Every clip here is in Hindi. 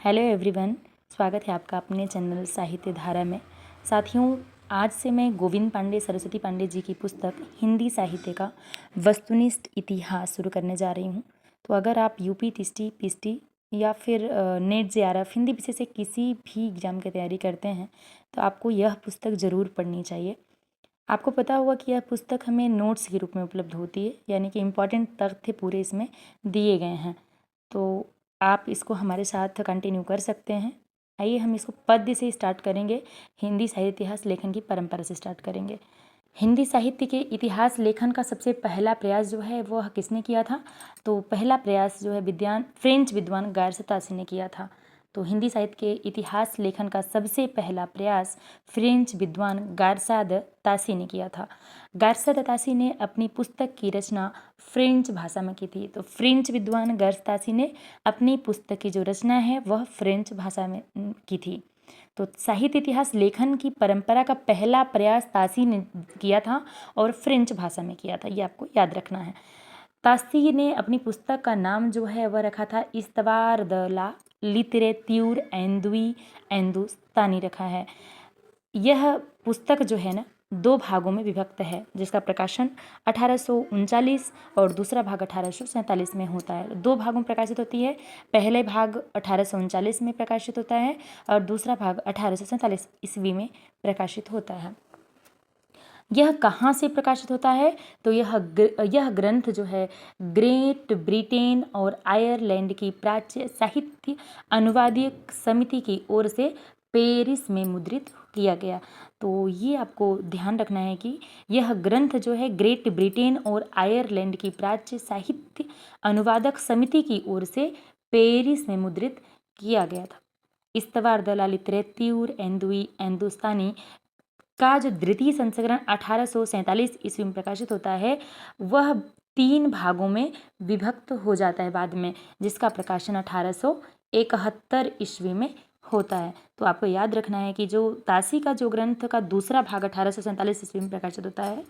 हेलो एवरीवन, स्वागत है आपका अपने चैनल साहित्य धारा में। साथियों, आज से मैं गोविंद पांडे सरस्वती पांडे जी की पुस्तक हिंदी साहित्य का वस्तुनिष्ठ इतिहास शुरू करने जा रही हूँ। तो अगर आप यूपी टीएसटी पीएसटी या फिर नेट जेआरएफ हिंदी विषय से किसी भी एग्जाम की तैयारी करते हैं तो आपको यह पुस्तक ज़रूर पढ़नी चाहिए। आपको पता होगा कि यह पुस्तक हमें नोट्स के रूप में उपलब्ध होती है, यानी कि इम्पॉर्टेंट तथ्य पूरे इसमें दिए गए हैं। तो आप इसको हमारे साथ कंटिन्यू कर सकते हैं। आइए हम इसको पद्य से स्टार्ट करेंगे। हिंदी साहित्य इतिहास लेखन की परंपरा से स्टार्ट करेंगे। हिंदी साहित्य के इतिहास लेखन का सबसे पहला प्रयास जो है वह किसने किया था? तो पहला प्रयास जो है फ्रेंच विद्वान गारस तासी ने किया था। तो हिंदी साहित्य के इतिहास लेखन का सबसे पहला प्रयास फ्रेंच विद्वान गारसाद तासी ने किया था। गारसाद तासी ने अपनी पुस्तक की रचना फ्रेंच भाषा में की थी। तो फ्रेंच विद्वान गारस तासी ने अपनी पुस्तक की जो रचना है वह फ्रेंच भाषा में की थी। तो साहित्य इतिहास लेखन की परंपरा का पहला प्रयास तासी ने किया था और फ्रेंच भाषा में किया था, ये आपको याद रखना है। तासी ने अपनी पुस्तक का नाम जो है वह रखा था इस्तवार द ला लिटरेत्यूर एंदुई एंदुस्तानी रखा है। यह पुस्तक जो है ना 2 भागों में विभक्त है, जिसका प्रकाशन 1839 और दूसरा भाग 1847 में होता है। 2 भागों में प्रकाशित होती है। पहले भाग 1839 में प्रकाशित होता है और दूसरा भाग 1847 ईस्वी में प्रकाशित होता है। यह कहाँ से प्रकाशित होता है? तो यह ग्रंथ जो है ग्रेट ब्रिटेन और आयरलैंड की प्राच्य साहित्य अनुवादक समिति की ओर से पेरिस में मुद्रित किया गया। तो ये आपको ध्यान रखना है कि यह ग्रंथ जो है ग्रेट ब्रिटेन और आयरलैंड की प्राच्य साहित्य अनुवादक समिति की ओर से पेरिस में मुद्रित किया गया था। इस्तवार द ला लिटरेत्यूर एंदुई एंदुस्तानी का जो द्वितीय संस्करण 1847 ईस्वी में प्रकाशित होता है वह 3 भागों में विभक्त हो जाता है बाद में, जिसका प्रकाशन 1871 ईस्वी में होता है। तो आपको याद रखना है कि जो तासी का जो ग्रंथ का दूसरा भाग 1847 ईस्वी में प्रकाशित होता है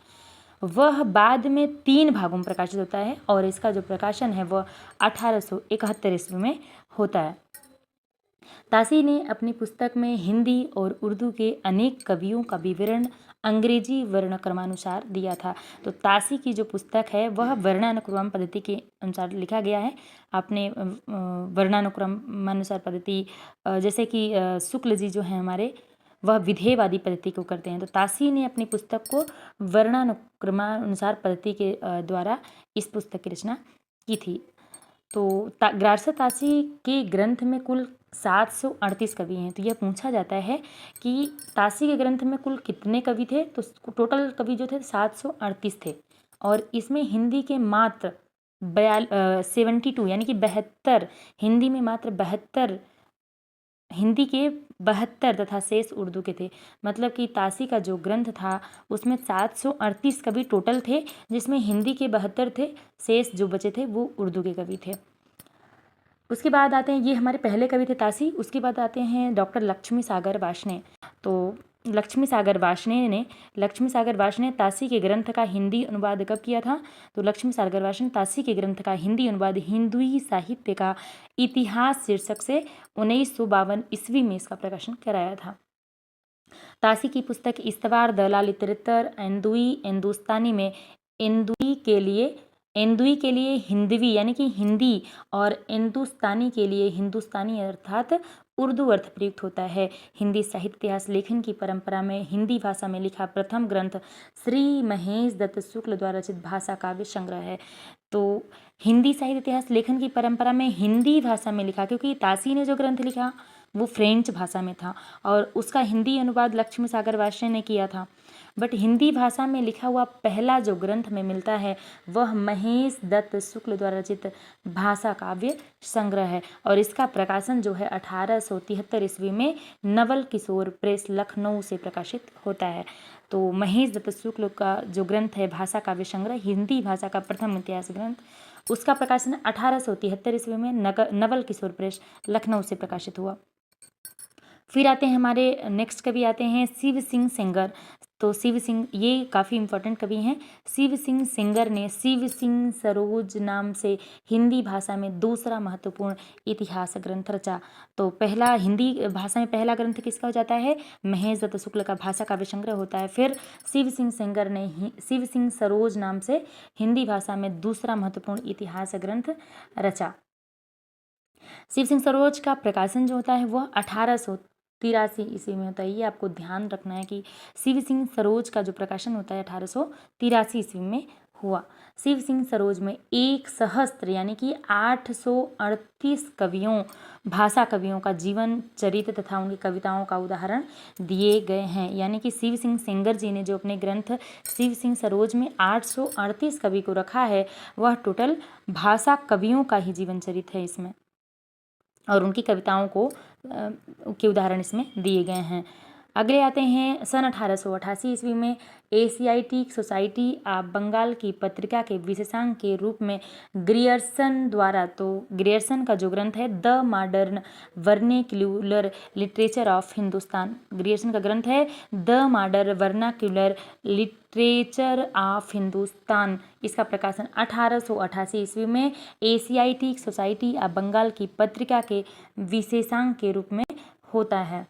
वह बाद में 3 भागों में प्रकाशित होता है और इसका जो प्रकाशन है वह 1871 ईस्वी में होता है। तासी ने अपनी पुस्तक में हिंदी और उर्दू के अनेक कवियों का विवरण अंग्रेजी वर्णक्रमानुसार दिया था। तो तासी की जो पुस्तक है वह वर्णानुक्रम पद्धति के अनुसार लिखा गया है। आपने वर्णानुक्रमानुसार पद्धति जैसे कि शुक्ल जी जो हैं हमारे वह विधेयवादी पद्धति को करते हैं। तो तासी ने अपनी पुस्तक को वर्णानुक्रमानुसार पद्धति के द्वारा इस पुस्तक की रचना की थी। तो गारस तासी के ग्रंथ में कुल 738 कवि हैं। तो यह पूछा जाता है कि तासी के ग्रंथ में कुल कितने कवि थे? तो टोटल कवि जो थे 738 थे और इसमें हिंदी के मात्र 72 यानी कि 72, हिंदी में मात्र 72, हिंदी के 72 तथा शेष उर्दू के थे। मतलब कि तासी का जो ग्रंथ था उसमें 738 कवि टोटल थे, जिसमें हिंदी के 72 थे, शेष जो बचे थे वो उर्दू के कवि थे। उसके बाद आते हैं, ये हमारे पहले कवि थे तासी। उसके बाद आते हैं डॉक्टर लक्ष्मी सागर वार्ष्णेय। तो लक्ष्मी सागर वार्ष्णेय तासी के ग्रंथ का हिंदी अनुवाद कब किया था? तो लक्ष्मी सागर वार्ष्णेय तासी के ग्रंथ का हिंदी अनुवाद हिंदुई साहित्य का इतिहास शीर्षक से 1952 ईस्वी में इसका प्रकाशन कराया था। तासी की पुस्तक इस्तवार द ला लिटरेचर एंदुई एंदुस्तानी में एंदुई के लिए हिंदवी यानी कि हिंदी और एंदुस्तानी के लिए हिंदुस्तानी अर्थात उर्दू अर्थ प्रयुक्त होता है। हिंदी साहित्य इतिहास लेखन की परंपरा में हिंदी भाषा में लिखा प्रथम ग्रंथ श्री महेश दत्त शुक्ल द्वारा रचित भाषा काव्य संग्रह है। तो हिंदी साहित्य इतिहास लेखन की परंपरा में हिंदी भाषा में लिखा, क्योंकि तासी ने जो ग्रंथ लिखा वो फ्रेंच भाषा में था और उसका हिंदी अनुवाद लक्ष्मी सागर वार्ष्णेय ने किया था। बट हिंदी भाषा में लिखा हुआ पहला जो ग्रंथ में मिलता है वह महेश दत्त शुक्ल द्वारा रचित भाषा काव्य संग्रह है और इसका प्रकाशन जो है 1873 ईस्वी में नवल किशोर प्रेस लखनऊ से प्रकाशित होता है। तो महेश दत्त शुक्ल का जो ग्रंथ है भाषा काव्य संग्रह, हिंदी भाषा का प्रथम इतिहास ग्रंथ, उसका प्रकाशन 1873 ईस्वी में नवल किशोर प्रेस लखनऊ से प्रकाशित हुआ। फिर आते हैं हमारे नेक्स्ट कवि आते हैं शिव सिंह सेंगर। तो शिव सिंह, ये काफ़ी इम्पोर्टेंट कवि हैं। शिव सिंह सेंगर ने शिव सिंह सरोज नाम से हिंदी भाषा में दूसरा महत्वपूर्ण इतिहास ग्रंथ रचा। तो पहला हिंदी भाषा में पहला ग्रंथ किसका हो जाता है? महेश दत्त शुक्ल का भाषा काव्य संग्रह होता है। फिर शिव सिंह सेंगर ने शिव सिंह सरोज नाम से हिंदी भाषा में दूसरा महत्वपूर्ण इतिहास ग्रंथ रचा। शिव सिंह सरोज का प्रकाशन जो होता है वह 1883 ईस्वी में होता है। ये आपको ध्यान रखना है कि शिव सिंह सरोज का जो प्रकाशन होता है 1883 ईस्वी में हुआ। शिव सिंह सरोज में एक सहस्त्र यानी कि 838 कवियों, भाषा कवियों का जीवन चरित्र तथा उनकी कविताओं का उदाहरण दिए गए हैं। यानी कि शिव सिंह सेंगर जी ने जो अपने ग्रंथ शिव सिंह सरोज में 838 कवि को रखा है, वह टोटल भाषा कवियों का ही जीवन चरित्र है इसमें, और उनकी कविताओं को के उदाहरण इसमें दिए गए हैं। अगले आते हैं सन 1888 ईस्वी में एशियाटिक सोसाइटी ऑफ बंगाल की पत्रिका के विशेषांक के रूप में ग्रियर्सन द्वारा, तो ग्रियर्सन का जो ग्रंथ है the modern vernacular literature of Hindustan, Grierson का ग्रंथ है the modern vernacular literature of Hindustan, इसका प्रकाशन 1888 ईस्वी में एशियाटिक सोसाइटी ऑफ बंगाल की पत्रिका के विशेषांक के रूप में होता है।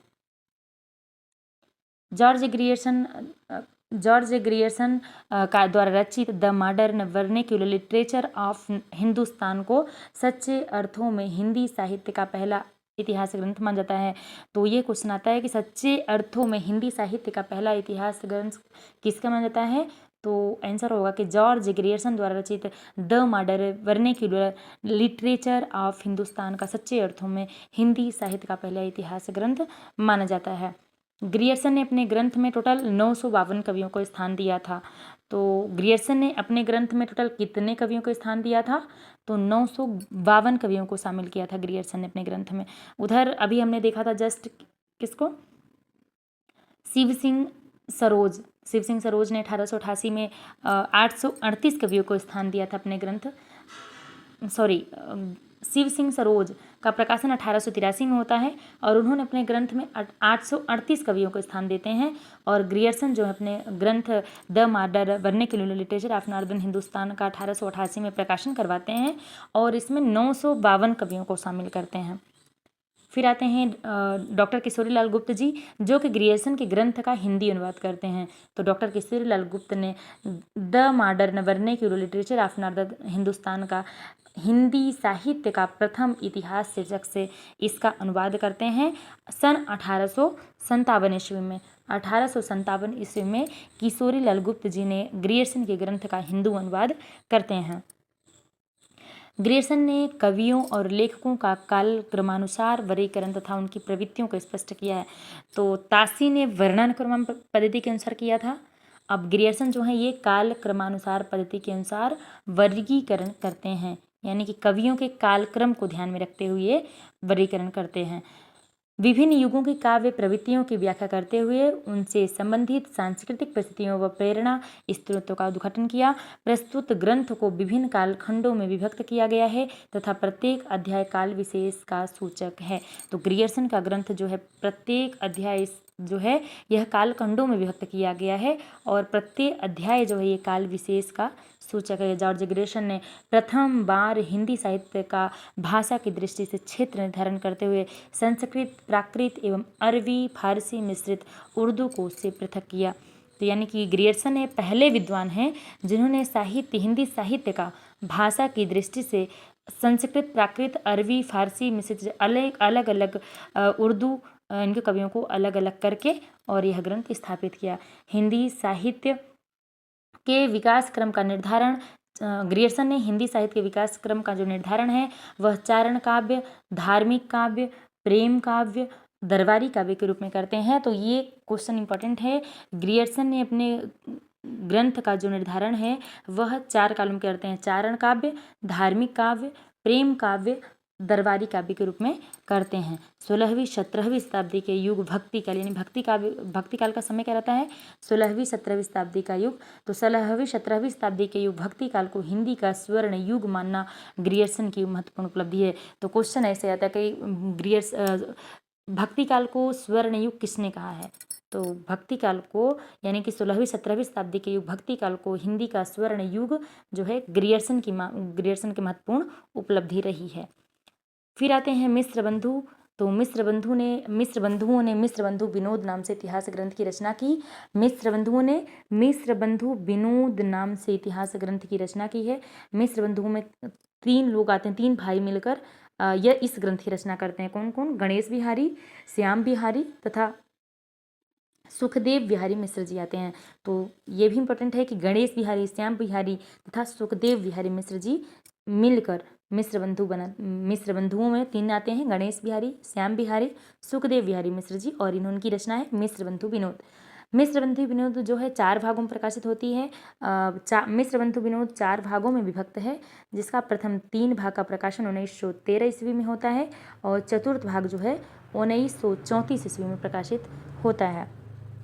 जॉर्ज ग्रियर्सन का द्वारा रचित the modern vernacular literature of Hindustan को सच्चे अर्थों में हिंदी साहित्य का पहला इतिहास ग्रंथ माना जाता है। तो ये क्वेश्चन आता है कि सच्चे अर्थों में हिंदी साहित्य का पहला इतिहास ग्रंथ किसका माना जाता है? तो आंसर होगा कि जॉर्ज ग्रियर्सन द्वारा रचित the modern vernacular literature of Hindustan का सच्चे अर्थों में हिंदी साहित्य का पहला इतिहास ग्रंथ माना जाता है। ग्रियर्सन ने अपने ग्रंथ में टोटल 952 कवियों को स्थान दिया था। तो ग्रियर्सन ने अपने ग्रंथ में टोटल कितने कवियों को स्थान दिया था? तो 952 कवियों को शामिल किया था ग्रियर्सन ने अपने ग्रंथ में। उधर अभी हमने देखा था जस्ट किसको? शिव सिंह सरोज। शिव सिंह सरोज ने 1888 में 838 कवियों को स्थान दिया था अपने ग्रंथ, शिव सिंह सरोज का प्रकाशन 1883 में होता है और उन्होंने अपने ग्रंथ में 838 कवियों को स्थान देते हैं। और ग्रियर्सन जो है अपने ग्रंथ the modern vernacular literature of northern Hindustan का 1888 में प्रकाशन करवाते हैं और इसमें 952 कवियों को शामिल करते हैं। फिर आते हैं डॉक्टर किशोरीलाल गुप्त जी, जो कि ग्रियर्सन के ग्रंथ का हिंदी अनुवाद करते हैं। तो डॉक्टर किशोरीलाल गुप्त ने the modern vernacular literature of northern Hindustan का हिंदी साहित्य का प्रथम इतिहास शीर्षक से इसका अनुवाद करते हैं सन 1857 ईस्वी में। 1857 ईस्वी में किशोरीलाल गुप्त जी ने ग्रियर्सन के ग्रंथ का हिंदी अनुवाद करते हैं। ग्रियर्सन ने कवियों और लेखकों का काल क्रमानुसार वर्गीकरण तथा उनकी प्रवृत्तियों को स्पष्ट किया है। तो ताशी ने वर्णन क्रम पद्धति के अनुसार किया था। अब ग्रियर्सन जो है ये काल क्रमानुसार पद्धति के अनुसार वर्गीकरण करते हैं, यानी कि कवियों के कालक्रम को ध्यान में रखते हुए वर्गीकरण करते हैं। विभिन्न युगों की काव्य प्रवृत्तियों की व्याख्या करते हुए उनसे संबंधित सांस्कृतिक परिस्थितियों व प्रेरणा स्त्रोतों का उद्घाटन किया। प्रस्तुत ग्रंथ को विभिन्न कालखंडों में विभक्त किया गया है तथा प्रत्येक अध्याय काल विशेष का सूचक है। तो ग्रियर्सन का ग्रंथ जो है प्रत्येक अध्याय जो है यह कालखंडों में विभक्त किया गया है और प्रत्येक अध्याय जो है ये काल विशेष का सूचक है। जॉर्ज ग्रियर्सन ने प्रथम बार हिंदी साहित्य का भाषा की दृष्टि से क्षेत्र निर्धारण करते हुए संस्कृत, प्राकृत एवं अरबी फारसी मिश्रित उर्दू को उससे पृथक किया। तो यानी कि ग्रियर्सन ये पहले विद्वान हैं जिन्होंने हिंदी साहित्य का भाषा की दृष्टि से संस्कृत, प्राकृत, अरबी, फारसी मिश्रित अलग अलग उर्दू इनके कवियों को अलग अलग करके और यह ग्रंथ स्थापित किया। हिंदी साहित्य के विकास क्रम का निर्धारण ग्रियर्सन ने हिंदी साहित्य के विकास क्रम का जो निर्धारण है वह चारण काव्य, धार्मिक काव्य, प्रेम काव्य, दरबारी काव्य के रूप में करते हैं। तो ये क्वेश्चन इंपॉर्टेंट है। ग्रियर्सन ने अपने ग्रंथ का जो निर्धारण है वह 4 कालों करते हैं: चारण काव्य, धार्मिक काव्य, प्रेम काव्य, दरबारी काव्य के रूप में करते हैं। 16वीं 17वीं शताब्दी के युग भक्ति काल, यानी भक्ति काल का समय क्या रहता है? 16वीं 17वीं शताब्दी का युग। तो 16वीं 17वीं शताब्दी के युग भक्ति काल को हिंदी का स्वर्ण युग मानना ग्रियर्सन की महत्वपूर्ण उपलब्धि है। तो क्वेश्चन ऐसे आता है कि भक्ति काल को स्वर्ण युग किसने कहा है? तो भक्ति काल को यानी कि 16वीं 17वीं शताब्दी के युग भक्ति काल को हिंदी का स्वर्ण युग जो है ग्रियर्सन की महत्वपूर्ण उपलब्धि रही है। फिर आते हैं मिस्र बंधु। तो मिस्र बंधुओं ने मिस्र बंधु विनोद नाम से इतिहास ग्रंथ की रचना की। मिस्र बंधु विनोद नाम से इतिहास ग्रंथ की रचना की है। मिस्र बंधुओं में 3 लोग आते हैं, 3 भाई मिलकर यह इस ग्रंथ की रचना करते हैं। कौन कौन? गणेश बिहारी, श्याम बिहारी तथा सुखदेव बिहारी मिश्र जी आते हैं। तो ये भी इम्पोर्टेंट है कि गणेश बिहारी, श्याम बिहारी तथा सुखदेव बिहारी मिश्र जी मिलकर मिस्र बंधुओं में 3 आते हैं, गणेश बिहारी, श्याम बिहारी, सुखदेव बिहारी मिश्र जी, और इनकी रचना है मिस्र बंधु विनोद। मिस्र बंधु विनोद जो है 4 भागों में प्रकाशित होती है। मिस्र बंधु विनोद 4 भागों में विभक्त है, जिसका प्रथम 3 भाग का प्रकाशन 1913 ईस्वी में होता है और चतुर्थ भाग जो है 1934 ईस्वी में प्रकाशित होता है।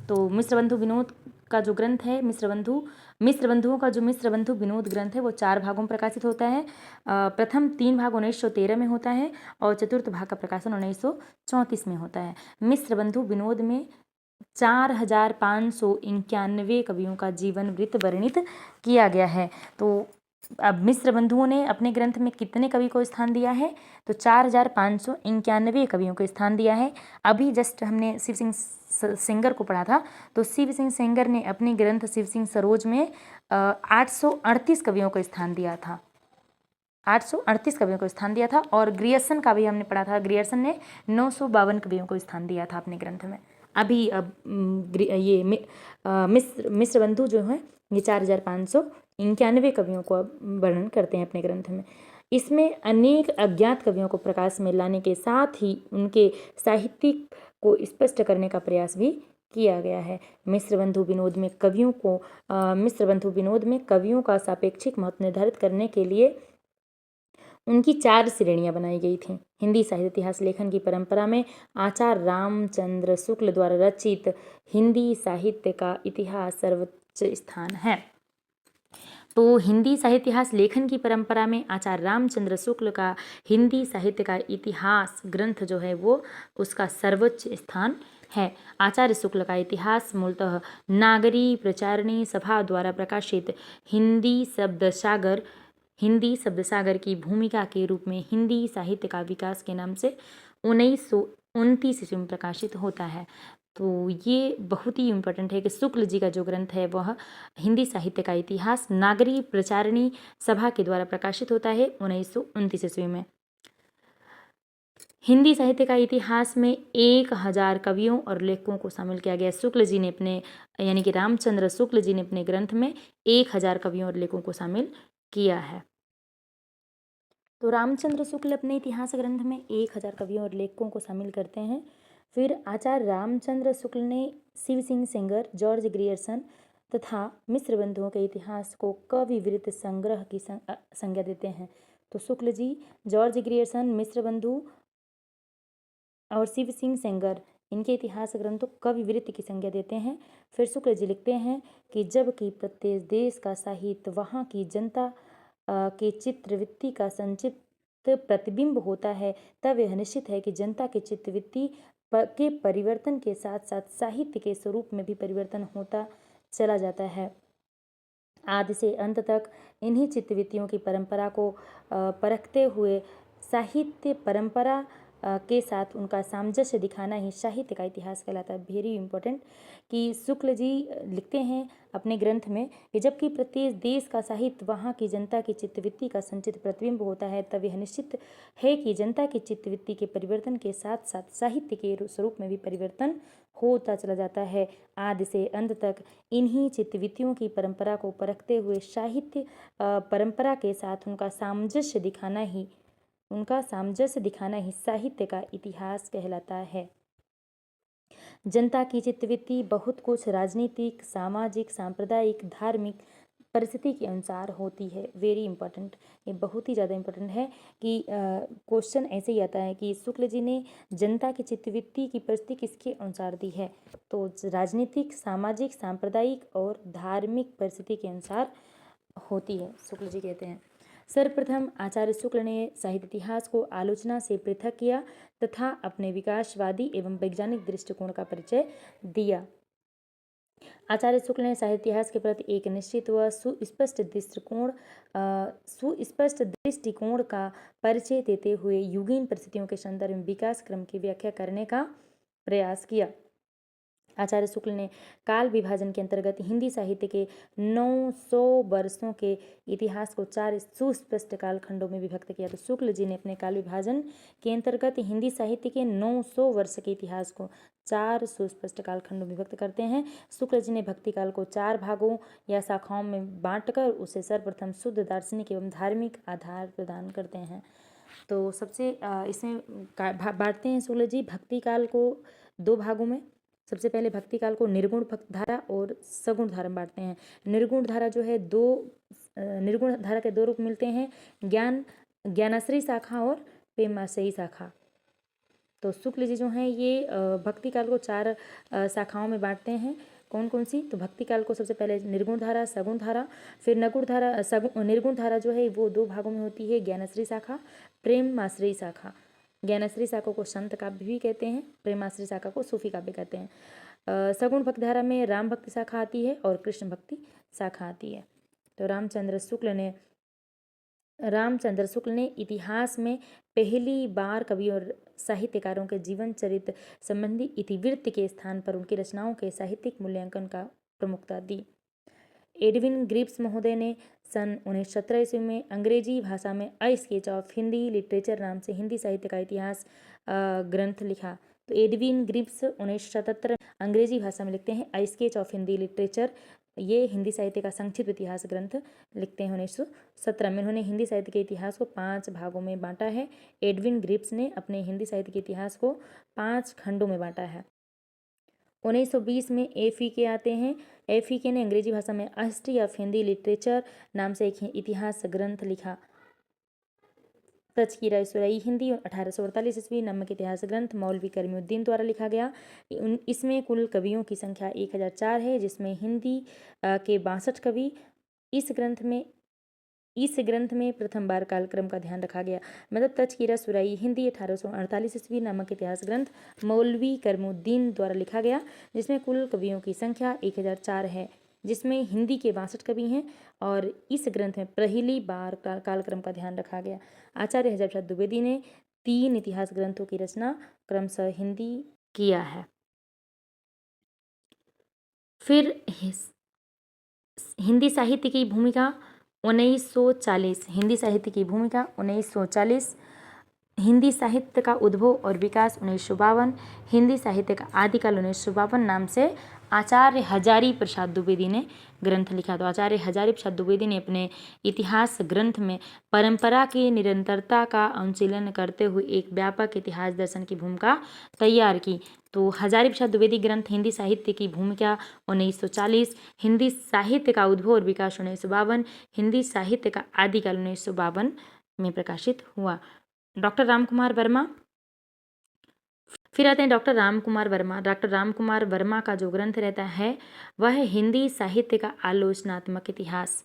तो मिस्र बंधु विनोद का जो ग्रंथ है मिस्र बंधुओं का जो मिस्र बंधु विनोद ग्रंथ है वो 4 भागों में प्रकाशित होता है। प्रथम 3 भाग 1913 में होता है और चतुर्थ भाग का प्रकाशन 1934 में होता है। मिस्र बंधु विनोद में 4591 कवियों का जीवन वृत्त वर्णित किया गया है। तो अब मिस्र बंधुओं ने अपने ग्रंथ में कितने कवि को स्थान दिया है? तो 4591 कवियों को स्थान दिया है। अभी जस्ट हमने शिव सिंह सेंगर को पढ़ा था, तो शिव सिंह सेंगर ने अपने ग्रंथ शिव सिंह सरोज में 838 कवियों को स्थान दिया था। 838 कवियों को स्थान दिया था। और ग्रियर्सन का भी हमने पढ़ा था, ग्रियर्सन ने 952 कवियों को स्थान दिया था अपने ग्रंथ में। अभी अब ये मिस्र बंधु जो है ये 4591 कवियों को वर्णन करते हैं अपने ग्रंथ में। इसमें अनेक अज्ञात कवियों को प्रकाश में लाने के साथ ही उनके साहित्यिक को स्पष्ट करने का प्रयास भी किया गया है। मिस्र बंधु विनोद में कवियों का सापेक्षिक महत्व निर्धारित करने के लिए उनकी 4 श्रेणियां बनाई गई थी। हिंदी साहित्य इतिहास लेखन की परंपरा में आचार्य रामचंद्र शुक्ल द्वारा रचित हिंदी साहित्य का इतिहास सर्वोच्च स्थान है। तो हिंदी साहित्य इतिहास लेखन की परंपरा में आचार्य रामचंद्र शुक्ल का हिंदी साहित्य का इतिहास ग्रंथ जो है वो उसका सर्वोच्च स्थान है। आचार्य शुक्ल का इतिहास मूलतः नागरी प्रचारणी सभा द्वारा प्रकाशित हिंदी शब्दसागर की भूमिका के रूप में हिंदी साहित्य का विकास के नाम से 1929 ईस्वी में प्रकाशित होता है। तो ये बहुत ही इम्पोर्टेंट है कि शुक्ल जी का जो ग्रंथ है वह हिंदी साहित्य का इतिहास नागरी प्रचारणी सभा के द्वारा प्रकाशित होता है 1929 ईस्वी में। हिंदी साहित्य का इतिहास में 1000 कवियों और लेखकों को शामिल किया गया। शुक्ल जी ने यानी कि रामचंद्र शुक्ल जी ने अपने ग्रंथ में 1000 कवियों और लेखकों को शामिल किया है। तो रामचंद्र शुक्ल अपने इतिहास ग्रंथ में 1000 कवियों और लेखकों को शामिल करते हैं। फिर आचार्य रामचंद्र शुक्ल ने शिव सिंह सेंगर, जॉर्ज ग्रियर्सन तथा मिस्र बंधुओं के इतिहास को कवि वृत्त संग्रह की संज्ञा देते हैं। तो शुक्ल जी, जॉर्ज ग्रियर्सन, मिस्र बंधु और शिव सिंह सेंगर इनके इतिहास ग्रंथों कवि वृत्त की संज्ञा देते हैं। फिर शुक्ल जी लिखते हैं कि जबकि प्रत्येक देश का साहित्य वहाँ की जनता के चित्रवृत्ति का संचित प्रतिबिंब होता है, तब यह निश्चित है कि जनता की चित्रवृत्ति के परिवर्तन के साथ साथ साहित्य के स्वरूप में भी परिवर्तन होता चला जाता है। आदि से अंत तक इन्हीं चित्रवृत्तियों की परंपरा को परखते हुए साहित्य परंपरा के साथ उनका सामंजस्य दिखाना ही साहित्य का इतिहास कहलाता है। वेरी इंपॉर्टेंट कि शुक्ल जी लिखते हैं अपने ग्रंथ में कि जबकि प्रत्येक देश का साहित्य वहाँ की जनता की चित्तवृत्ति का संचित प्रतिबिंब होता है, तब यह निश्चित है कि जनता की चित्तवृत्ति के परिवर्तन के साथ साथ साहित्य के स्वरूप में भी परिवर्तन होता चला जाता है। आदि से अंत तक इन्हीं चित्तवृत्तियों की परंपरा को परखते हुए साहित्य परंपरा के साथ उनका सामंजस्य दिखाना ही साहित्य का इतिहास कहलाता है। जनता की चित्तवृत्ति बहुत कुछ राजनीतिक, सामाजिक, सांप्रदायिक, धार्मिक परिस्थिति के अनुसार होती है। वेरी इंपॉर्टेंट, ये बहुत ही ज़्यादा इंपॉर्टेंट है कि क्वेश्चन ऐसे ही आता है कि शुक्ल जी ने जनता की चित्तवृत्ति की परिस्थिति किसके अनुसार दी है, तो राजनीतिक, सामाजिक, सांप्रदायिक और धार्मिक परिस्थिति के अनुसार होती है, शुक्ल जी कहते हैं। सर्वप्रथम आचार्य शुक्ल ने साहित्य इतिहास को आलोचना से पृथक किया तथा अपने विकासवादी एवं वैज्ञानिक दृष्टिकोण का परिचय दिया। आचार्य शुक्ल ने साहित्य इतिहास के प्रति एक निश्चित व सुस्पष्ट दृष्टिकोण का परिचय देते हुए युगीन परिस्थितियों के संदर्भ में विकास क्रम की व्याख्या करने का प्रयास किया। आचार्य शुक्ल ने काल विभाजन के अंतर्गत हिंदी साहित्य के 900 वर्षों के इतिहास को 4 सुस्पष्ट कालखंडों में विभक्त किया। तो शुक्ल जी ने अपने काल विभाजन के अंतर्गत हिंदी साहित्य के 900 वर्ष के इतिहास को 4 सुस्पष्ट कालखंडों में विभक्त करते हैं। शुक्ल जी ने भक्ति काल को 4 भागों या शाखाओं में बांटकर उसे सर्वप्रथम शुद्ध दार्शनिक एवं धार्मिक आधार प्रदान करते हैं। तो सबसे इसमें बांटते हैं शुक्ल जी भक्ति काल को 2 भागों में। सबसे पहले भक्ति काल को निर्गुण धारा और सगुण धारा में बांटते हैं। निर्गुण धारा जो है निर्गुण धारा के 2 रूप मिलते हैं, ज्ञानाश्रयी शाखा और प्रेमाश्रयी शाखा। तो शुक्ल जी जो हैं ये भक्ति काल को 4 शाखाओं में बांटते हैं। कौन कौन सी? तो भक्ति काल को सबसे पहले निर्गुण धारा, सगुण धारा, फिर नगुण धारा। निर्गुण धारा जो है वो 2 भागों में होती है, ज्ञानाश्रयी शाखा, प्रेमाश्रयी शाखा। ज्ञानाश्रयी शाखा को संत काव्य भी कहते हैं, प्रेमाश्रयी शाखा को सूफी काव्य कहते हैं। सगुण भक्ति धारा में राम भक्ति शाखा आती है और कृष्ण भक्ति शाखा आती है। तो रामचंद्र शुक्ल ने इतिहास में पहली बार कवि और साहित्यकारों के जीवन चरित्र संबंधी इतिवृत्त के स्थान पर उनकी रचनाओं के साहित्यिक मूल्यांकन का प्रमुखता दी। एडविन ग्रिप्स महोदय ने सन 1917 ईस्वी में अंग्रेजी भाषा में a sketch of Hindi literature नाम से हिंदी साहित्य का इतिहास ग्रंथ लिखा। तो एडविन ग्रिप्स 1977 अंग्रेजी भाषा में लिखते हैं a sketch of Hindi literature. ये हिंदी साहित्य का संक्षिप्त इतिहास ग्रंथ लिखते हैं 1917 में। उन्होंने हिंदी साहित्य के इतिहास को 5 भागों में बांटा है। एडविन ग्रिप्स ने अपने हिंदी साहित्य के इतिहास को 5 खंडों में बांटा है। 1920 में एफीके आते हैं। एफीके ने अंग्रेजी भाषा में हिस्ट्री ऑफ हिंदी लिटरेचर नाम से एक इतिहास ग्रंथ लिखा। तज़किरा सुरई हिंदी 1848 ईस्वी नामक इतिहास ग्रंथ मौलवी करीमुद्दीन द्वारा लिखा गया। इसमें कुल कवियों की संख्या 1004 है, जिसमें हिंदी के 62 कवि। इस ग्रंथ में प्रथम बार कालक्रम का ध्यान रखा गया। मतलब तज़किरा सुरई हिंदी 1848 ईस्वी नामक इतिहास ग्रंथ मौलवी करीमुद्दीन द्वारा लिखा गया, जिसमें कुल कवियों की संख्या 1004 है, जिसमें हिंदी के 62 कवि हैं। और इस ग्रंथ में पहली बार कालक्रम का ध्यान रखा गया। आचार्य हज़रत प्रसाद द्विवेदी ने 3 इतिहास ग्रंथों की रचना क्रमशः हिंदी किया है। फिर हिंदी साहित्य की भूमिका 1940। हिंदी साहित्य की भूमिका 1940। हिंदी साहित्य का उद्भव और विकास 1952। हिंदी साहित्य का आदिकाल 1952 नाम से आचार्य हजारी प्रसाद द्विवेदी ने ग्रंथ लिखा। तो आचार्य हजारी प्रसाद द्विवेदी ने अपने इतिहास ग्रंथ में परंपरा की निरंतरता का अनुशीलन करते हुए एक व्यापक इतिहास दर्शन की भूमिका तैयार की। तो हजारी प्रसाद द्विवेदी ग्रंथ हिंदी साहित्य की भूमिका 1940, हिंदी साहित्य का उद्भव और विकास 1952, हिंदी साहित्य का आदिकाल 1952 में प्रकाशित हुआ। डॉक्टर रामकुमार वर्मा। फिर आते हैं डॉक्टर रामकुमार वर्मा। डॉक्टर रामकुमार वर्मा का जो ग्रंथ रहता है वह है हिंदी साहित्य का आलोचनात्मक इतिहास।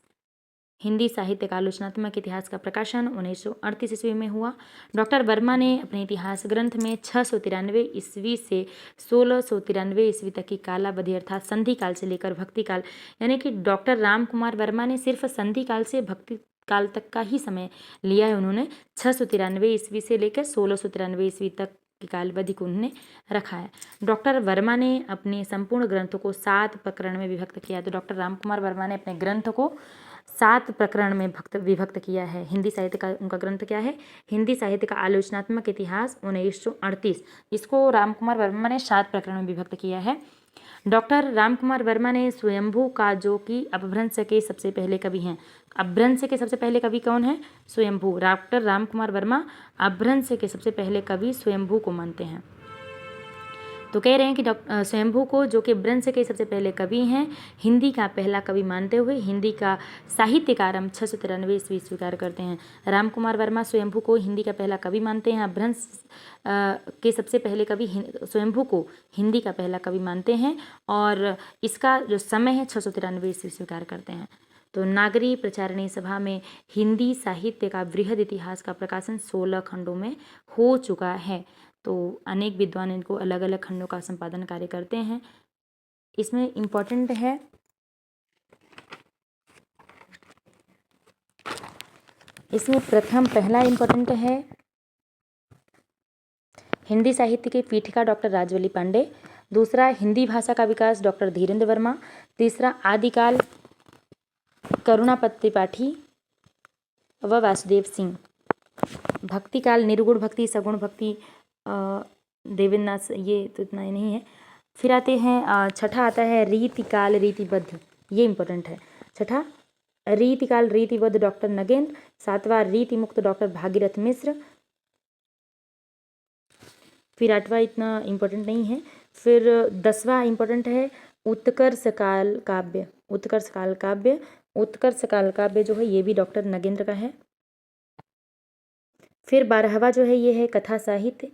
हिंदी साहित्य का आलोचनात्मक इतिहास का प्रकाशन 1938 ईस्वी में हुआ। डॉक्टर वर्मा ने अपने इतिहास ग्रंथ में 693 ईस्वी से 1693 ईस्वी तक की कालावधि अर्थात संधि काल से लेकर भक्ति काल, यानी कि डॉक्टर रामकुमार वर्मा ने सिर्फ संधि काल से भक्ति काल तक का ही समय लिया है। उन्होंने 693 ईस्वी से लेकर 1693 ईस्वी तक की कालावधि को उन्होंने रखा है। डॉक्टर वर्मा ने अपने संपूर्ण ग्रंथों को 7 प्रकरण में विभक्त किया। तो डॉक्टर रामकुमार वर्मा ने अपने ग्रंथ को 7 प्रकरण में विभक्त किया है। हिंदी साहित्य का उनका ग्रंथ क्या है? हिंदी साहित्य का आलोचनात्मक इतिहास 1938। इसको रामकुमार वर्मा ने 7 प्रकरण में विभक्त किया है। डॉक्टर रामकुमार वर्मा ने स्वयंभू का, जो कि अपभ्रंश के सबसे पहले कवि हैं। अपभ्रंश के सबसे पहले कवि कौन है? स्वयंभू। डॉक्टर रामकुमार वर्मा अपभ्रंश के सबसे पहले कवि स्वयंभू को मानते हैं। तो कह रहे हैं कि स्वयंभू को, जो कि अपभ्रंश के सबसे पहले कवि हैं, हिंदी का पहला कवि मानते हुए हिंदी का साहित्य का आरंभ 693 ईस्वी स्वीकार करते हैं। रामकुमार वर्मा स्वयंभू को हिंदी का पहला कवि मानते हैं। अपभ्रंश के सबसे पहले कवि स्वयंभू को हिंदी का पहला कवि मानते हैं और इसका जो समय है 693 ईस्वी स्वीकार करते हैं। तो नागरी प्रचारणी सभा में हिंदी साहित्य का वृहद इतिहास का प्रकाशन 16 खंडों में हो चुका है। तो अनेक विद्वान इनको अलग अलग खंडों का संपादन कार्य करते हैं। इसमें इम्पोर्टेंट है पहला इम्पोर्टेंट है हिंदी साहित्य के पीठिका डॉक्टर राजवल्ली पांडे। दूसरा हिंदी भाषा का विकास डॉक्टर धीरेन्द्र वर्मा। तीसरा आदिकाल करुणापत त्रिपाठी व वासुदेव सिंह। भक्ति काल निर्गुण भक्ति, सगुण भक्ति देवेंद्र नाथ, ये तो इतना ही नहीं है। फिर आते हैं छठा आता है रीतिकाल रीतिबद्ध, ये इम्पोर्टेंट है। छठा रीतिकाल रीतिबद्ध डॉक्टर नगेंद्र। सातवां रीति मुक्त डॉक्टर भागीरथ मिश्र। फिर आठवां इतना इम्पोर्टेंट नहीं है। फिर 10वां इम्पोर्टेंट है उत्कर्ष काल काव्य। उत्कर्ष काल काव्य जो है ये भी डॉक्टर नगेंद्र का है। फिर 12वां जो है ये है कथा साहित्य।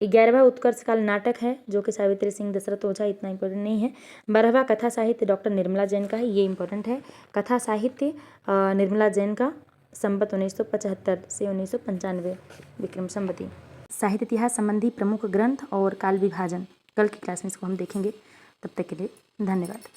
11वां उत्कर्ष काल नाटक है जो कि सावित्री सिंह दशरथ ओझा, इतना इम्पोर्टेंट नहीं है। 12वां कथा साहित्य डॉक्टर निर्मला जैन का है, ये इम्पोर्टेंट है। कथा साहित्य निर्मला जैन का संवत 1975 से 1995 विक्रम संवती। साहित्य इतिहास संबंधी प्रमुख ग्रंथ और काल विभाजन कल की क्लास में इसको हम देखेंगे। तब तक के लिए धन्यवाद।